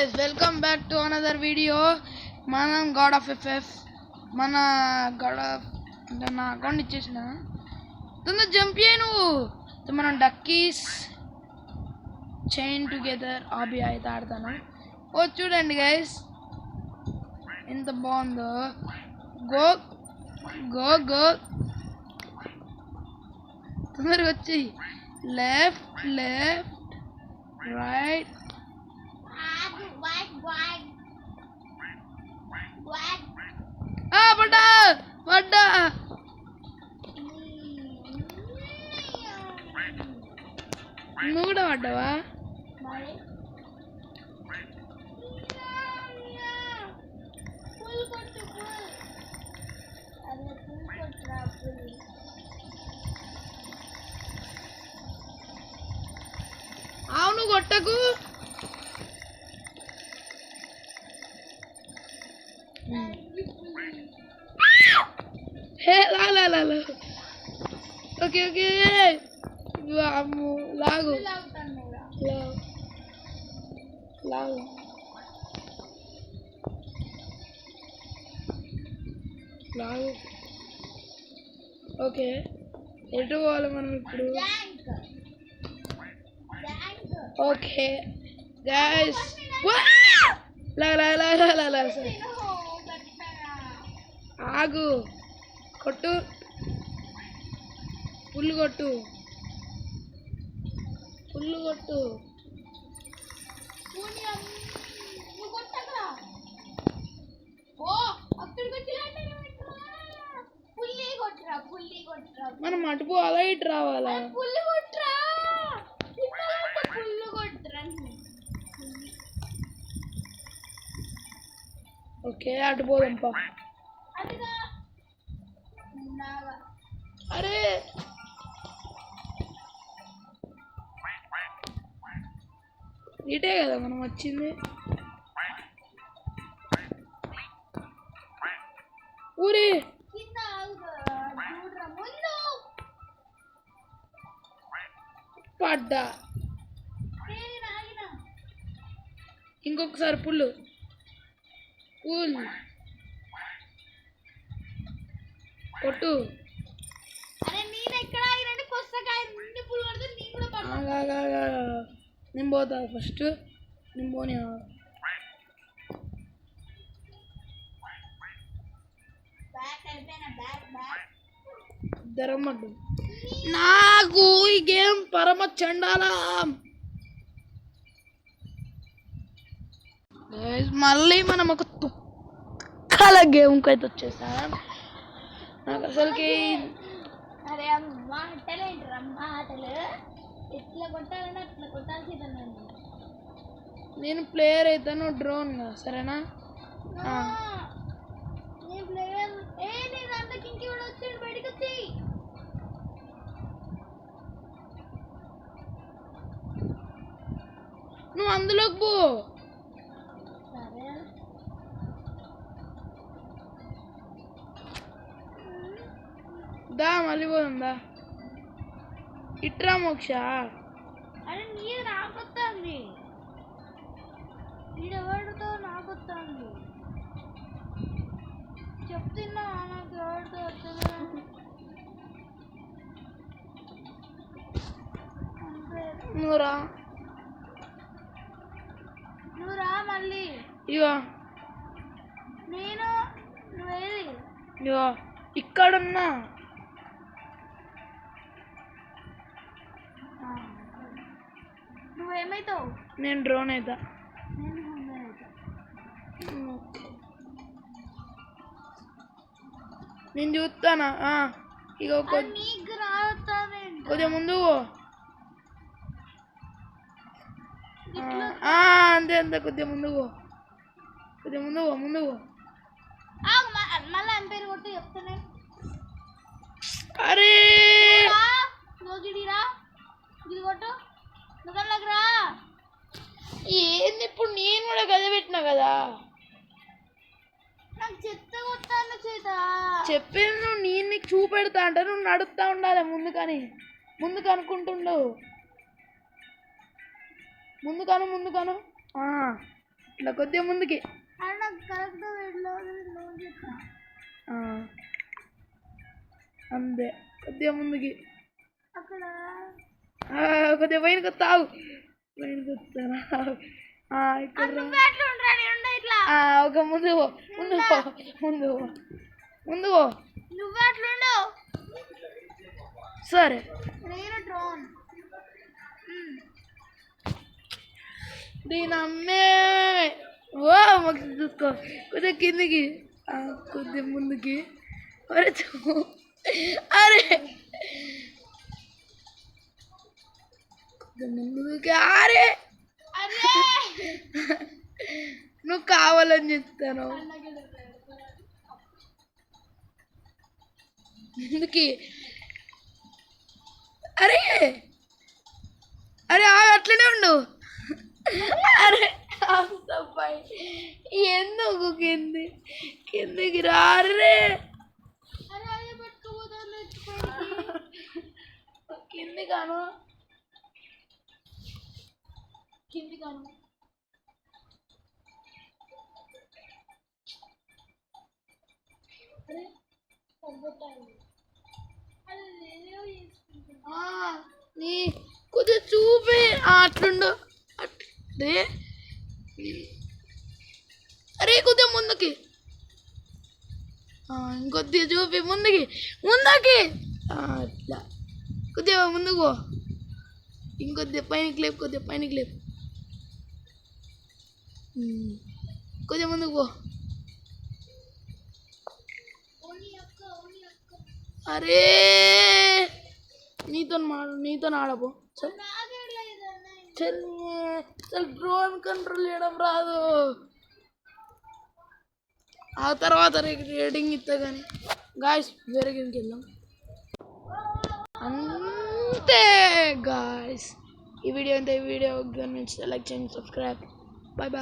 guys, welcome back to another video. మనం God of FF మన God of అంటే నా అకౌంట్ ఇచ్చేసిన తొందర జంప్ చేయి నువ్వు. మనం డక్కీస్ చైన్ టుగెదర్ ఆబి అయితే ఆడతాను. ఓ చూడండి గైస్ ఎంత బాగుందో. గో గో గో తొందరగా వచ్చి లెఫ్ట్ లెఫ్ట్ రైట్ పడ్డా పడ్డా. నువ్వు కూడా పడ్డావా? అవును కొట్టకు. ఓకే ఓకే లాగు లాగు. లాగు ఓకే. ఎటు పోవాలి మనం ఇప్పుడు? ఓకే గైస్ ఆగు. కొట్టు పుల్లు కొట్టు పుల్లు కొట్టు. మనం అటు పోవాలా ఇటు రావాలా? ఓకే అటు పోదాంపా. అరే ఇటే కదా మనం వచ్చింది. ఊరి పడ్డా. ఇంకొకసారి పుల్లు పుల్ కొట్టు. నేను పోతా ఫస్ట్. నేను పోనీ ధరమ్మడ్డు. నాకు ఈ గేమ్ పరమ చండాలం. మళ్ళీ మనం ఒక తుక్కల గేమ్కి అయితే వచ్చేసాం. నాకు అసలుకి నేను ప్లేయర్ అవుతాను డ్రోన్గా, సరేనా? నువ్వు అందులోకి పో. దా మళ్ళీ పోదా ఇట్రా మోక్ష. అరే నీరు నాకొస్తుంది, నీడెవరితో నాకొస్తుంది చెప్తున్నా. నాకు ఎవరితో వస్తుంది? నువ్వురా నువ్వురా మళ్ళీ. ఇగో నేను నువ్వేది? ఇగో ఇక్కడున్నా. నువ్వేమైతావు? నేను డ్రోన్ అవుతా. నేను చూస్తానా? ఇక కొద్దిగా ముందు అంతే అంతే. కొద్దిగా ముందు కొద్దిగా ముందు మళ్ళీ అని పేరు కొట్టి చెప్తానే. అరే గిడిరా గిడి కొట్టు నువ్వు రా. ఏంది ఇప్పుడు? నేను కూడా గది పెట్టినా కదా. నాకు చెత్త కొట్టాను చేత చెప్పేది. నువ్వు నేను నీకు చూపెడతా అంటే నువ్వు నడుపుతా ఉండాలి ముందుకు అనుకుంటుండవు. ముందుకను ఇట్లా కొద్దిగా ముందుకి. అన్న కరెక్ట్ లోన్ చేస్తా. అంతే కొద్దిగా ముందుకి. అక్కడ కొద్దిగా పైనకి వస్తావు. పైనకి వస్తారా? ఇక్కడ ఇట్లా ఒక ముందు పో, ముందు పో, ముందు పో, ముందు పో. నువ్వు అట్లుండవు. సరే నేను డ్రోన్. దీని అమ్మే. ఓ మాకు చూసుకో. కొద్దిగా కిందికి, కొద్దిగా ముందుకి. అరే అరే కొద్దిగా ముందుకి. అరే నువ్వు కావాలని చెప్తాను. ముందుకి. అరే అరే అట్లనే ఉండు. అరే పై ఎందుకు కిందికి రారే. కింది కాను నీ కొద్దిగా చూపి. అట్లుండు. అట్లే. అరే కొద్దిగా ముందుకి. ఇంకొద్దిగా చూపి. ముందుకి ముందుకి. అట్లా కొద్దిగా ముందుకు. ఇంకొద్దిగా పైనకి లేపు. కొద్దిగా పైనకి లేపు. కొద్దిగా ముందుకు పో. అరే నీతో ఆడపో. చల్ డ్రోన్ కంట్రోల్ చేయడం రాదు. ఆ తర్వాత రేటింగ్ ఇస్తా కానీ. గాయస్ వేరే గేమ్కి వెళ్దాం. అంతే గాయస్ ఈ వీడియో అంతే. ఈ వీడియో లైక్ చేయండి, సబ్స్క్రైబ్.